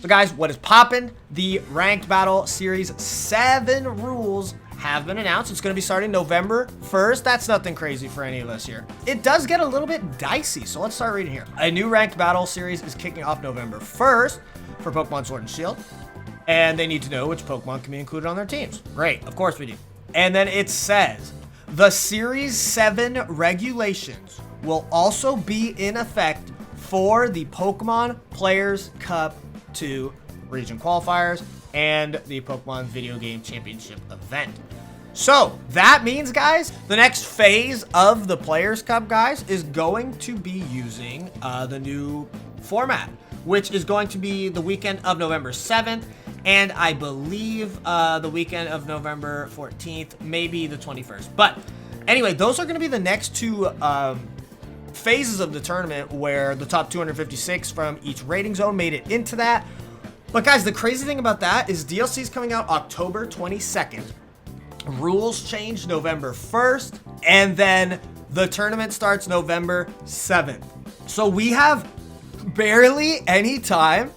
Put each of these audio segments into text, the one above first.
So guys, what is poppin'? The Ranked Battle Series 7 rules have been announced. It's going to be starting November 1st. That's nothing crazy for any of us here. It does get a little bit dicey, so let's start reading here. A new Ranked Battle Series is kicking off November 1st for Pokemon Sword and Shield, and they need to know which Pokemon can be included on their teams. Great, of course we do. And then it says, the Series 7 regulations will also be in effect for the Pokemon Players Cup 2 region qualifiers and the Pokemon Video Game Championship event. So that means, guys, the next phase of the Players Cup, guys, is going to be using the new format, which is going to be the weekend of November 7th, and I believe the weekend of November 14th, maybe the 21st. But anyway, those are going to be the next two phases of the tournament where the top 256 from each rating zone made it into that. But guys, the crazy thing about that is DLC is coming out October 22nd. Rules change November 1st, and then the tournament starts November 7th. So we have barely any time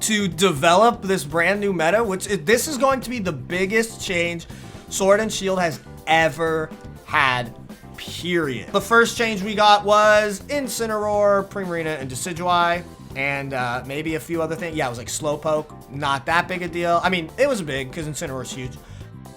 to develop this brand new meta, this is going to be the biggest change Sword and Shield has ever had, period. The first change we got was Incineroar, Primarina, and Decidueye, and maybe a few other things. Yeah, it was like Slowpoke, not that big a deal. I mean, it was big because Incineroar's huge.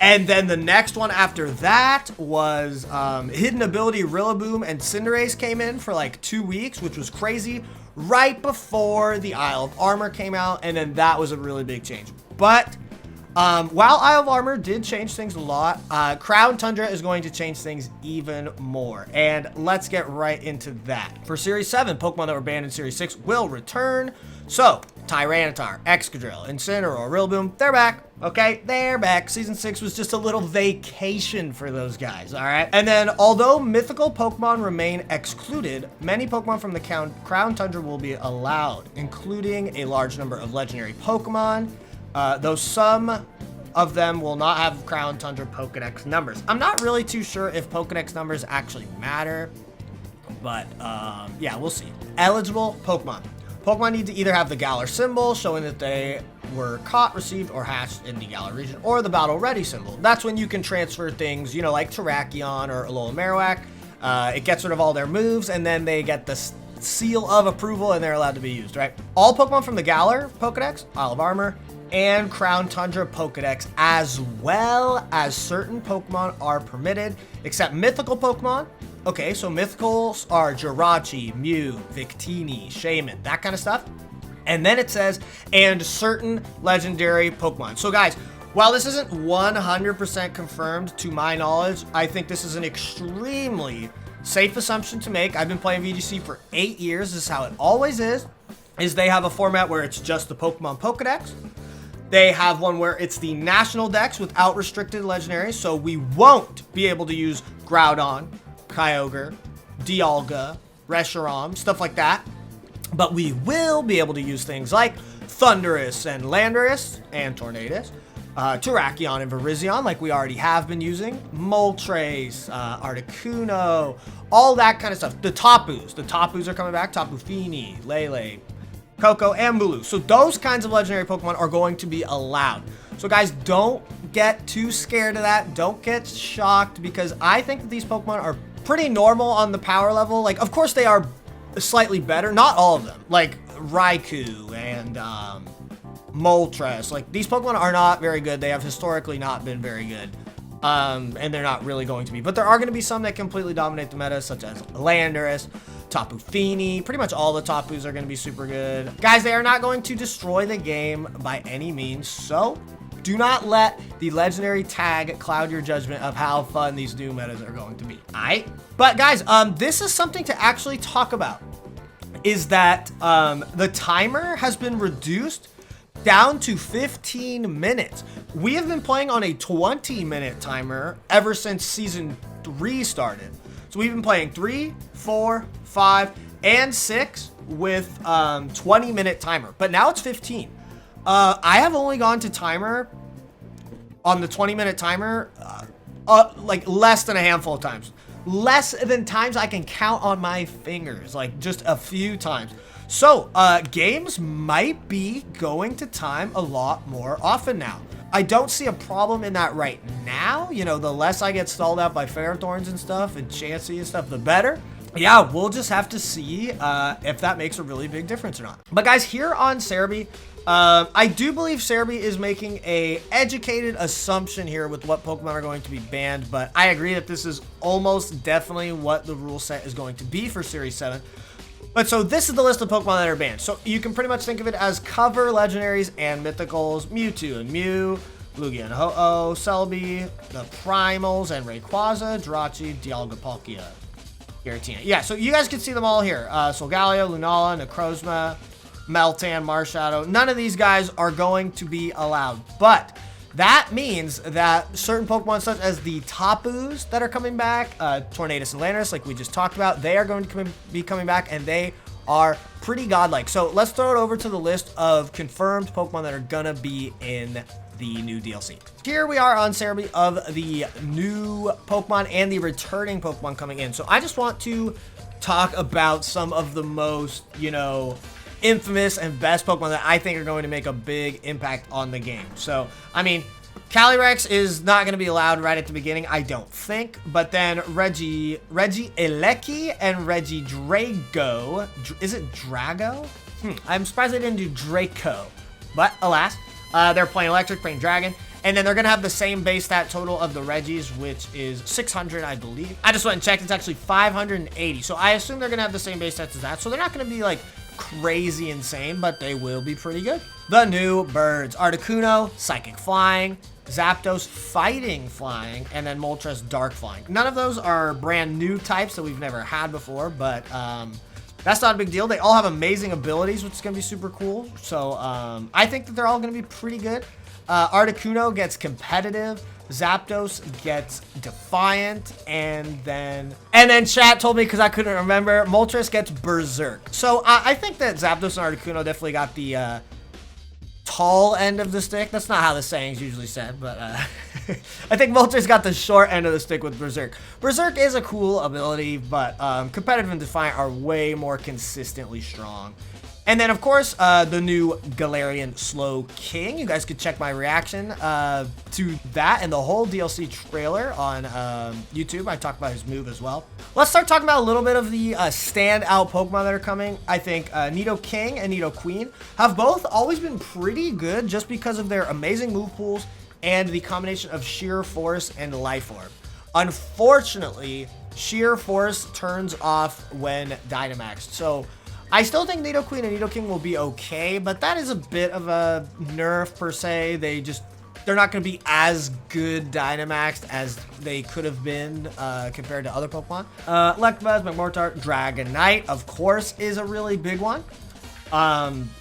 And then the next one after that was Hidden Ability Rillaboom and Cinderace came in for like 2 weeks, which was crazy, right before the Isle of Armor came out, and then that was a really big change. But while Isle of Armor did change things a lot, Crown Tundra is going to change things even more, and let's get right into that. For Series 7, Pokemon that were banned in Series 6 will return. So, Tyranitar, Excadrill, Incineroar, Rillaboom, they're back. Okay, they're back. Season 6 was just a little vacation for those guys, all right? And then, although mythical Pokemon remain excluded, many Pokemon from the Crown Tundra will be allowed, including a large number of legendary Pokemon, though some of them will not have Crown Tundra Pokedex numbers. I'm not really too sure if Pokedex numbers actually matter, but yeah, we'll see. Eligible Pokemon. Pokemon need to either have the Galar symbol, showing that they were caught, received, or hatched in the Galar region, or the Battle Ready symbol. That's when you can transfer things, you know, like Terrakion or Alola Marowak. It gets rid of all their moves, and then they get the seal of approval, and they're allowed to be used, right? All Pokemon from the Galar Pokedex, Isle of Armor, and Crown Tundra Pokedex, as well as certain Pokemon are permitted, except mythical Pokemon. Okay, so mythicals are Jirachi, Mew, Victini, Shaman, that kind of stuff. And then it says, and certain legendary Pokemon. So guys, while this isn't 100% confirmed to my knowledge, I think this is an extremely safe assumption to make. I've been playing VGC for 8 years. This is how it always is they have a format where it's just the Pokemon Pokedex. They have one where it's the National Dex without restricted legendaries, so we won't be able to use Groudon, Kyogre, Dialga, Reshiram, stuff like that. But we will be able to use things like Thundurus and Landorus and Tornadus, Terrakion and Virizion, like we already have been using, Moltres, Articuno, all that kind of stuff. The Tapus are coming back, Tapu Fini, Lele, Coco, and Bulu. So those kinds of legendary Pokemon are going to be allowed. So guys, don't get too scared of that. Don't get shocked, because I think that these Pokemon are pretty normal on the power level. Like, of course they are slightly better. Not all of them. Like Raikou and Moltres. Like, these Pokemon are not very good. They have historically not been very good. And they're not really going to be. But there are going to be some that completely dominate the meta, such as Landorus, Tapu Fini. Pretty much all the Tapus are going to be super good. Guys, they are not going to destroy the game by any means, so do not let the legendary tag cloud your judgment of how fun these new metas are going to be. Alright? But guys, this is something to actually talk about, is that the timer has been reduced down to 15 minutes. We have been playing on a 20-minute timer ever since Season 3 started. So we've been playing 3, 4, 5, and 6 with 20-minute timer. But now it's 15. I have only gone to timer on the 20-minute timer like less than a handful of times. Less than times I can count on my fingers, like just a few times. So, games might be going to time a lot more often now. I don't see a problem in that right now. You know, the less I get stalled out by Ferrothorns and stuff and Chansey and stuff, the better. Yeah, we'll just have to see if that makes a really big difference or not. But guys, here on Cerebi, I do believe Cerebi is making a educated assumption here with what Pokemon are going to be banned, but I agree that this is almost definitely what the rule set is going to be for Series 7. But so this is the list of Pokemon that are banned. So you can pretty much think of it as cover legendaries and mythicals, Mewtwo and Mew, Lugia and Ho-Oh, Celebi, the Primals and Rayquaza, Jirachi, Dialga, Palkia, Giratina. Yeah, so you guys can see them all here. Solgaleo, Lunala, Necrozma, Meltan, Marshadow. None of these guys are going to be allowed, but that means that certain Pokemon such as the Tapus that are coming back, Tornadus and Landorus, like we just talked about, they are going to be coming back, and they are pretty godlike. So let's throw it over to the list of confirmed Pokemon that are gonna be in the new DLC. Here we are on Cerebi of the new Pokemon and the returning Pokemon coming in. So I just want to talk about some of the most, you know, infamous and best Pokemon that I think are going to make a big impact on the game. So, I mean, Calyrex is not going to be allowed right at the beginning, I don't think. But then Regieleki and Regidrago. Is it Drago? I'm surprised they didn't do Draco. But, alas, they're playing Electric, playing Dragon. And then they're going to have the same base stat total of the Regis, which is 600, I believe. I just went and checked. It's actually 580. So, I assume they're going to have the same base stats as that. So, they're not going to be, like, crazy insane, but they will be pretty good. The new birds: Articuno, Psychic Flying, Zapdos, Fighting Flying, and then Moltres, Dark Flying. None of those are brand new types that we've never had before, but that's not a big deal. They all have amazing abilities, which is going to be super cool. So I think that they're all going to be pretty good. Articuno gets competitive, Zapdos gets defiant, and then chat told me, because I couldn't remember, Moltres gets berserk. So I think that Zapdos and Articuno definitely got the tall end of the stick. That's not how the saying's usually said, but I think Moltres got the short end of the stick with berserk. Berserk is a cool ability, but competitive and defiant are way more consistently strong. And then, of course, the new Galarian Slow King. You guys could check my reaction to that and the whole DLC trailer on YouTube. I talked about his move as well. Let's start talking about a little bit of the standout Pokemon that are coming. I think Nidoking and Nidoqueen have both always been pretty good just because of their amazing move pools and the combination of Sheer Force and Life Orb. Unfortunately, Sheer Force turns off when Dynamaxed. So I still think Nidoqueen and Nidoking will be okay, but that is a bit of a nerf per se. They're not going to be as good Dynamaxed as they could have been compared to other Pokemon. Electabuzz, Magmortar, Dragonite, of course, is a really big one.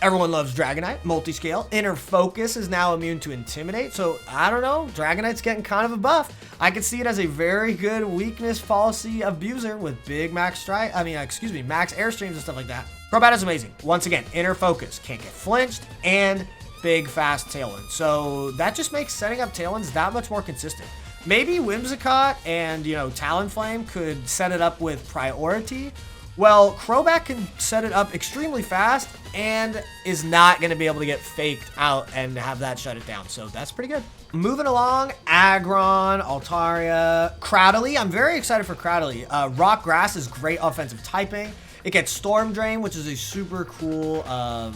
Everyone loves Dragonite, multi-scale. Inner Focus is now immune to Intimidate, so I don't know, Dragonite's getting kind of a buff. I could see it as a very good weakness policy abuser with big max max airstreams and stuff like that. Crobat is amazing. Once again, Inner Focus, can't get flinched, and big fast Tailwind. So that just makes setting up Tailwinds that much more consistent. Maybe Whimsicott and, you know, Talonflame could set it up with priority. Well, Crobat can set it up extremely fast and is not going to be able to get faked out and have that shut it down. So that's pretty good. Moving along, Aggron, Altaria, Cradily. I'm very excited for Cradily. Rock Grass is great offensive typing. It gets Storm Drain, which is a super cool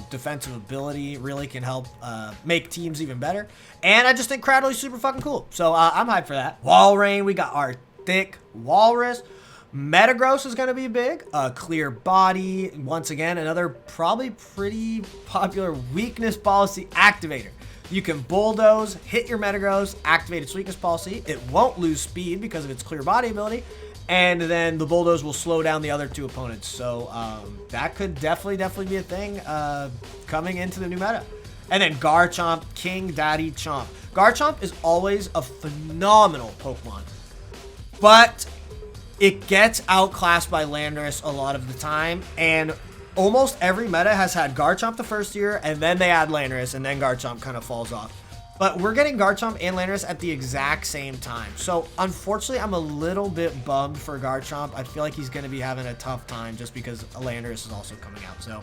defensive ability. Really can help make teams even better. And I just think Cradly's super fucking cool. So I'm hyped for that. Walrein, we got our thick Walrus. Metagross is going to be big. Clear Body, once again, another probably pretty popular weakness policy activator. You can Bulldoze, hit your Metagross, activate its weakness policy. It won't lose speed because of its Clear Body ability. And then the Bulldoze will slow down the other two opponents. So that could definitely be a thing coming into the new meta. And then Garchomp, King Daddy Chomp. Garchomp is always a phenomenal Pokemon, but it gets outclassed by Landorus a lot of the time, and almost every meta has had Garchomp the first year, and then they add Landorus, and then Garchomp kind of falls off. But we're getting Garchomp and Landorus at the exact same time. So unfortunately, I'm a little bit bummed for Garchomp. I feel like he's going to be having a tough time just because Landorus is also coming out. So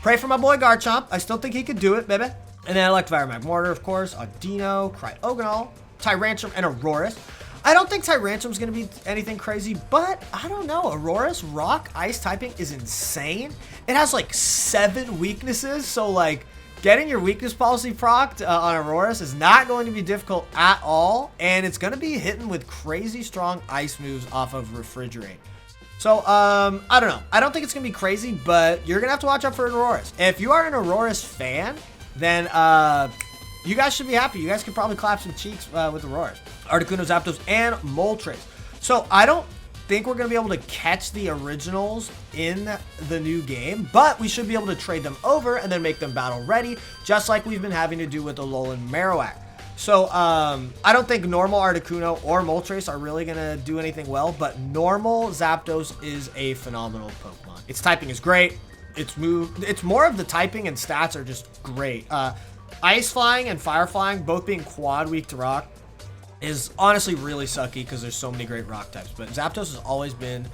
pray for my boy Garchomp. I still think he could do it, baby. And then Electivire, Magmortar, of course, Audino, Cryogonal, Tyranitar, and Aurorus. I don't think Tyrantum's going to be anything crazy, but I don't know. Aurorus Rock Ice typing is insane. It has like 7 weaknesses, so like getting your weakness policy procced on Aurorus is not going to be difficult at all, and it's going to be hitting with crazy strong ice moves off of Refrigerate. So, I don't know. I don't think it's going to be crazy, but you're going to have to watch out for Aurorus. If you are an Aurorus fan, then you guys should be happy. You guys could probably clap some cheeks with Aurorus. Articuno, Zapdos, and Moltres. So I don't think we're going to be able to catch the originals in the new game, but we should be able to trade them over and then make them battle ready, just like we've been having to do with Alolan Marowak. So I don't think normal Articuno or Moltres are really going to do anything well, but normal Zapdos is a phenomenal Pokemon. Its typing is great. It's more of the typing and stats are just great. Ice Flying and Fire Flying, both being quad weak to Rock, is honestly really sucky because there's so many great rock types. But Zapdos has always been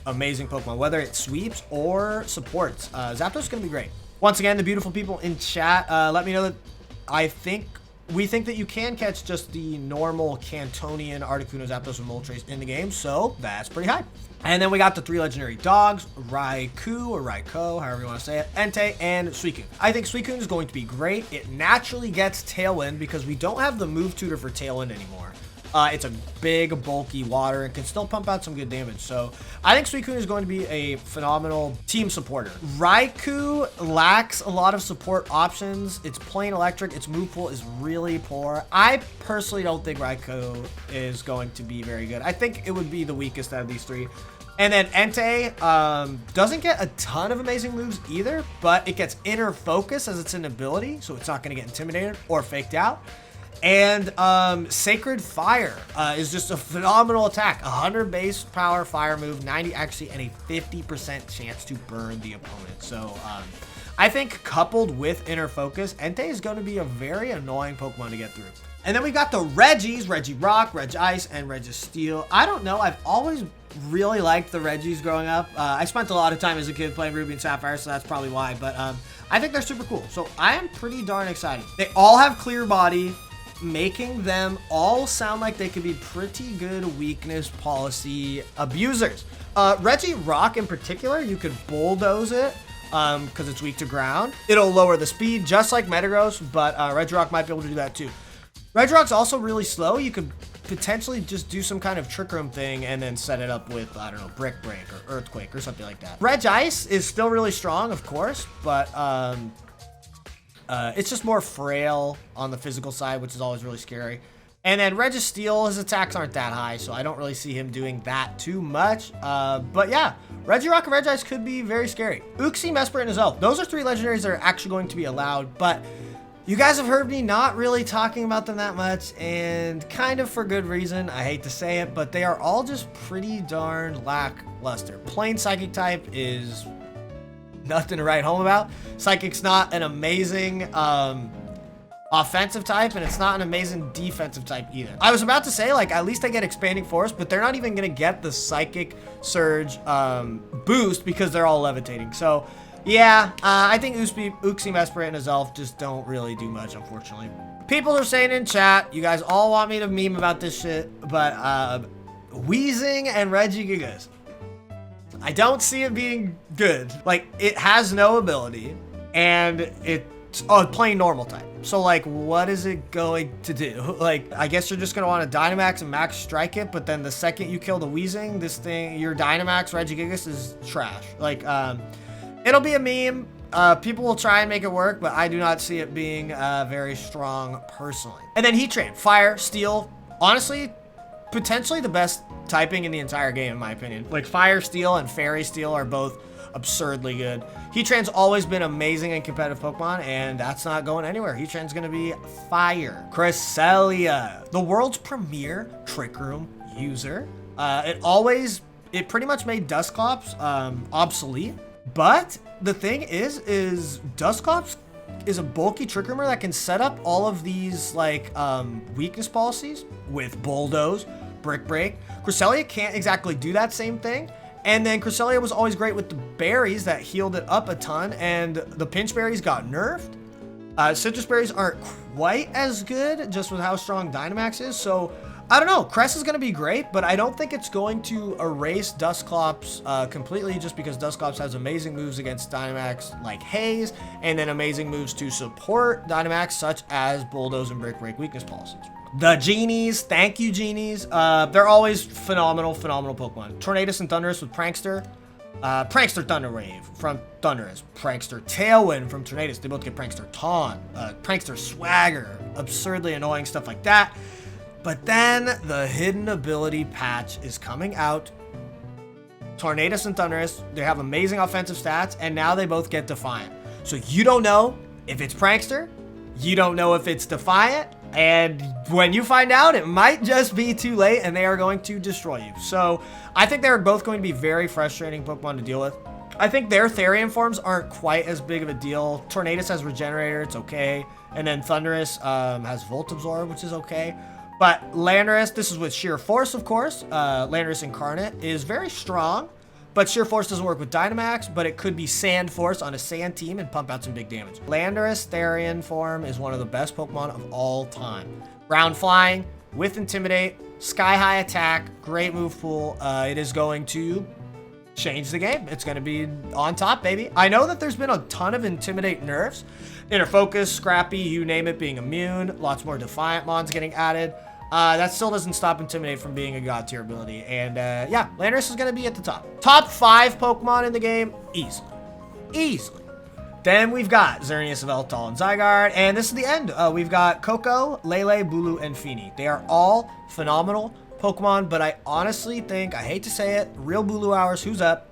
amazing Pokemon, whether it sweeps or supports. Zapdos is going to be great. Once again, the beautiful people in chat, let me know that we think that you can catch just the normal Cantonian Articuno, Zapdos, and Moltres in the game, so that's pretty high. And then we got the 3 legendary dogs, Raikou or Raikou, however you want to say it, Entei, and Suicune. I think Suicune is going to be great. It naturally gets Tailwind because we don't have the move tutor for Tailwind anymore. It's a big, bulky water and can still pump out some good damage. So I think Suicune is going to be a phenomenal team supporter. Raikou lacks a lot of support options. It's plain electric. Its move pool is really poor. I personally don't think Raikou is going to be very good. I think it would be the weakest out of these 3. And then Entei doesn't get a ton of amazing moves either, but it gets Inner Focus as its an ability, so it's not going to get intimidated or faked out. And Sacred Fire is just a phenomenal attack. 100 base power fire move, 90 accuracy, and a 50% chance to burn the opponent. So I think coupled with Inner Focus, Entei is going to be a very annoying Pokemon to get through. And then we got the Regis, Regirock, Regice, and Registeel. I don't know. I've always really liked the Regis growing up. I spent a lot of time as a kid playing Ruby and Sapphire, so that's probably why. But I think they're super cool. So I am pretty darn excited. They all have Clear Body, making them all sound like they could be pretty good weakness policy abusers. Regirock in particular, you could bulldoze it because it's weak to ground. It'll lower the speed just like Metagross, but Regirock might be able to do that too. Regirock's also really slow. You could potentially just do some kind of Trick Room thing and then set it up with, I don't know, Brick Break or Earthquake or something like that. Regice is still really strong, of course, but it's just more frail on the physical side, which is always really scary. And then Registeel, his attacks aren't that high, so I don't really see him doing that too much. But yeah, Regirock and Regice could be very scary. Uxie, Mesprit, and Azelf. Those are 3 legendaries that are actually going to be allowed, but you guys have heard me not really talking about them that much, and kind of for good reason. I hate to say it, but they are all just pretty darn lackluster. Plain Psychic type is nothing to write home about. Psychic's not an amazing offensive type, and it's not an amazing defensive type either. I was about to say, like, at least they get Expanding Force, but they're not even going to get the Psychic Surge boost because they're all levitating. So yeah, I think Uxie, Mesprit, and Azelf just don't really do much, unfortunately. People are saying in chat, you guys all want me to meme about this shit, but Weezing and Regigigas, I don't see it being good. Like, it has no ability, and it's a plain normal type. So, like, what is it going to do? Like, I guess you're just going to want to Dynamax and Max Strike it, but then the second you kill the Weezing, this thing, your Dynamax Regigigas is trash. Like, it'll be a meme. People will try and make it work, but I do not see it being very strong personally. And then Heatran, Fire, Steel, honestly, potentially the best typing in the entire game, in my opinion. Like, Fire Steel and Fairy Steel are both absurdly good. Heatran's always been amazing in competitive Pokemon, and that's not going anywhere. Heatran's gonna be fire. Cresselia, the world's premier Trick Room user. It pretty much made Dusclops obsolete. But the thing is Dusclops is a bulky Trick Roomer that can set up all of these like weakness policies with Bulldoze, Brick Break. Cresselia can't exactly do that same thing. And then Cresselia was always great with the berries that healed it up a ton, and the pinch berries got nerfed. Citrus berries aren't quite as good just with how strong Dynamax is. So I don't know. Cress is going to be great, but I don't think it's going to erase Dusclops completely, just because Dusclops has amazing moves against Dynamax like Haze, and then amazing moves to support Dynamax such as Bulldoze and Brick Break weakness policies. The Genies, thank you Genies. They're always phenomenal Pokemon. Tornadus and Thundurus with Prankster. Prankster Thunder Wave from Thundurus. Prankster Tailwind from Tornadus. They both get Prankster Taunt. Prankster Swagger. Absurdly annoying stuff like that. But then the hidden ability patch is coming out. Tornadus and Thundurus, they have amazing offensive stats, and now they both get Defiant. So you don't know if it's Prankster, you don't know if it's Defiant, and when you find out, it might just be too late, and they are going to destroy you. So I think they're both going to be very frustrating Pokemon to deal with. I think their Therian forms aren't quite as big of a deal. Tornadus has Regenerator, it's okay. And then Thundurus has Volt Absorb, which is okay. But Landorus, this is with Sheer Force, of course. Landorus Incarnate is very strong, but Sheer Force doesn't work with Dynamax, but it could be Sand Force on a Sand team and pump out some big damage. Landorus Therian form is one of the best Pokemon of all time. Ground Flying with Intimidate, Sky High Attack, great move pool. It is going to change the game. It's going to be on top, baby. I know that there's been a ton of Intimidate nerfs. Inner Focus, Scrappy, you name it, being immune. Lots more Defiant Mons getting added. That still doesn't stop Intimidate from being a god tier ability. And yeah, Landorus is going to be at the top. Top 5 Pokemon in the game, easily. Easily. Then we've got Xerneas, Yveltal, and Zygarde. And this is the end. We've got Koko, Lele, Bulu, and Feeny. They are all phenomenal Pokemon, but I honestly think, I hate to say it, real Bulu hours, who's up?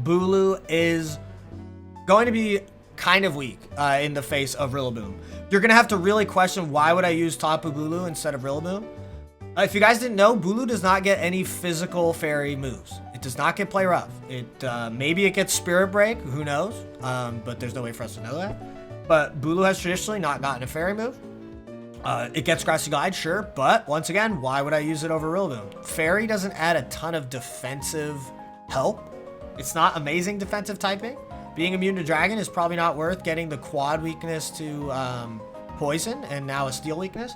Bulu is going to be kind of weak in the face of Rillaboom. You're going to have to really question, why would I use Tapu Bulu instead of Rillaboom? If you guys didn't know, Bulu does not get any physical fairy moves. It does not get Play Rough. Maybe it gets Spirit Break, who knows? But there's no way for us to know that. But Bulu has traditionally not gotten a fairy move. It gets Grassy Glide, sure, but once again, why would I use it over Rillaboom? Fairy doesn't add a ton of defensive help. It's not amazing defensive typing. Being immune to Dragon is probably not worth getting the quad weakness to Poison and now a Steel weakness.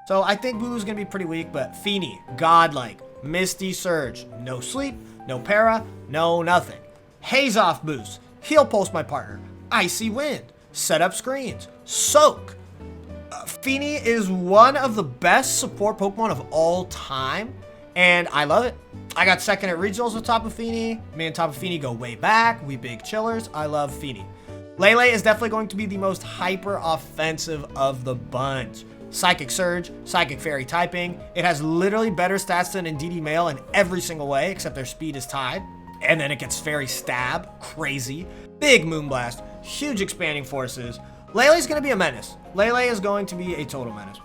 So I think Bulu's going to be pretty weak, but Feeny, Godlike, Misty Surge, no Sleep, no Para, no nothing. Haze Off boost, Heal Pulse my partner, Icy Wind, Set Up Screens, Soak. Feeny is one of the best support Pokemon of all time, and I love it. I got second at regionals with Tapu Fini. Me and Tapu Fini go way back. We big chillers. I love Feeny. Lele is definitely going to be the most hyper offensive of the bunch. Psychic Surge, Psychic Fairy typing. It has literally better stats than Indeedee Male in every single way, except their speed is tied. And then it gets Fairy Stab, crazy. Big Moonblast, huge expanding forces. Lele's going to be a menace. Lele is going to be a total menace.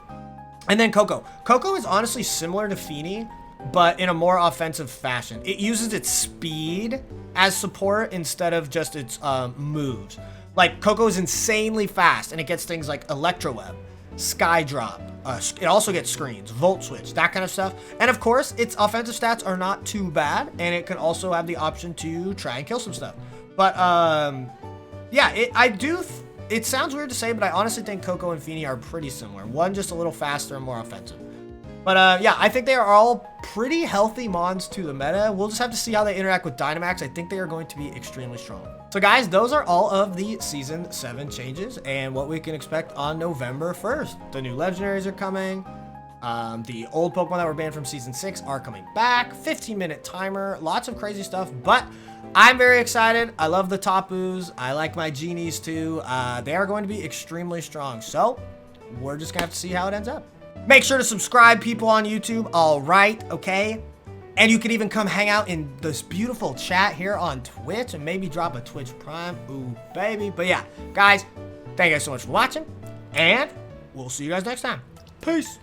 And then Koko. Koko is honestly similar to Feeny, but in a more offensive fashion. It uses its speed as support instead of just its moves. Like, Koko is insanely fast, and it gets things like Electro Web, Sky Drop. It also gets Screens, Volt Switch, that kind of stuff. And of course, its offensive stats are not too bad, and it can also have the option to try and kill some stuff. But, yeah, it sounds weird to say, but I honestly think Koko and Feeny are pretty similar. One just a little faster and more offensive. But yeah, I think they are all pretty healthy mons to the meta. We'll just have to see how they interact with Dynamax. I think they are going to be extremely strong. So guys, those are all of the Season 7 changes and what we can expect on November 1st. The new legendaries are coming. The old Pokemon that were banned from Season 6 are coming back. 15-minute timer. Lots of crazy stuff, but I'm very excited. I love the Tapus. I like my Genies too. They are going to be extremely strong. So we're just going to have to see how it ends up. Make sure to subscribe, people on YouTube. All right, okay? And you can even come hang out in this beautiful chat here on Twitch and maybe drop a Twitch Prime. Ooh, baby. But yeah, guys, thank you guys so much for watching, and we'll see you guys next time. Peace.